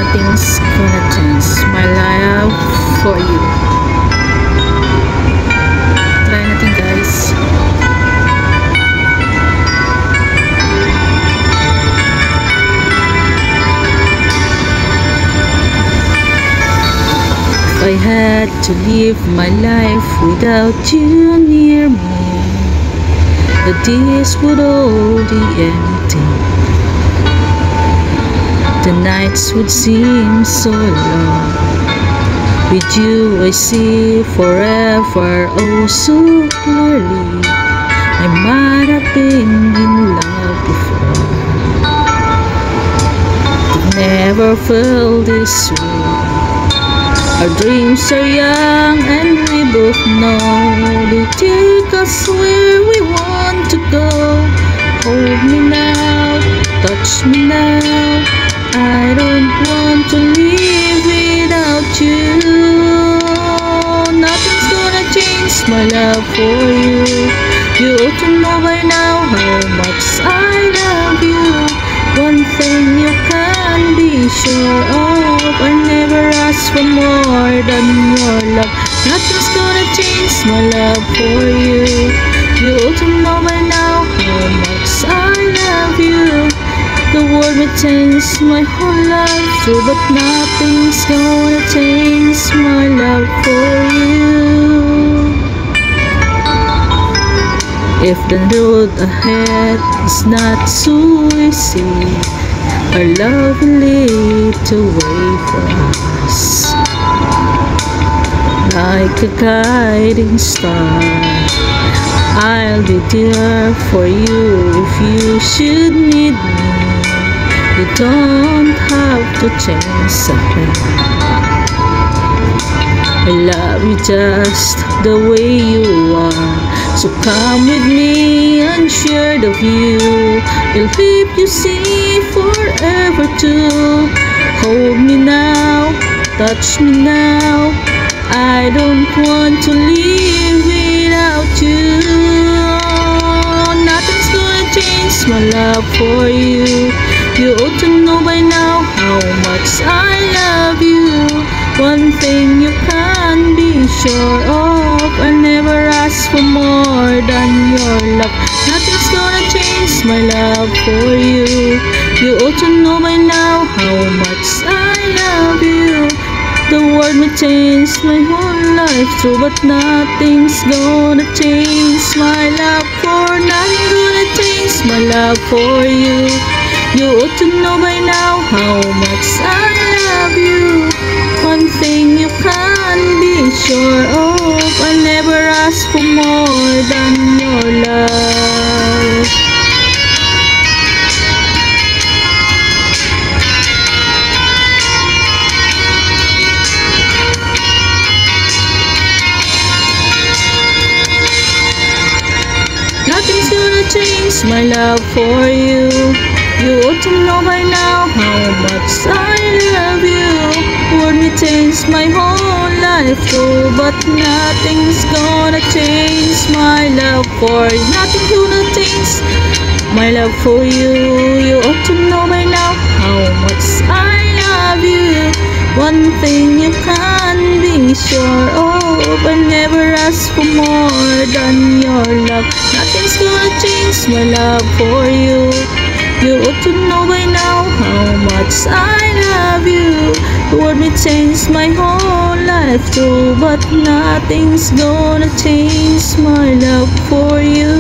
nothing's gonna change my love for you. Try natin guys. If I had to live my life without you near me, the days would all be empty. The nights would seem so long. With you I see forever, oh so clearly. I might have been in love before, but never felt this way. Our dreams are young and we both know they take us where we want to go. Hold me now, touch me now, I don't want to live without you. Nothing's gonna change my love for you. You ought to know by now how much I love you. One thing you can be sure of, I never ask for more than your love. Nothing's gonna change my love for you. You ought to know by now how much I love you. The world may change my whole life through, but nothing's gonna change my love for you. If the road ahead is not so easy, our love will lead the way for us. Like a guiding star, I'll be there for you if you should need me. You don't have to change a thing. I love you just the way you are. So come with me and share the view. I'll help you see forever too. Hold me now, touch me now, I don't want to live without you. Nothing's gonna change my love for you. You ought to know by now how much I love you. One thing you can be sure of, I never ask for more than your love. Nothing's gonna change my love for you. You ought to know by now how much I love you. The world may change my whole life through, but nothing's gonna change my love for. Nothing's gonna change my love for you. You ought to know by now how much I love you. One thing you can be sure of, I never ask for more than your love. Nothing's gonna change my love for you. You ought to know by now how much I love you. Word may change my whole life too, but nothing's gonna change my love for you. Nothing's gonna change my love for you. You ought to know by now how much I love you. One thing you can be sure of, I never ask for more than your love. Nothing's gonna change my love for you. You ought to know by now how much I love you. The world may change my whole life too, but nothing's gonna change my love for you.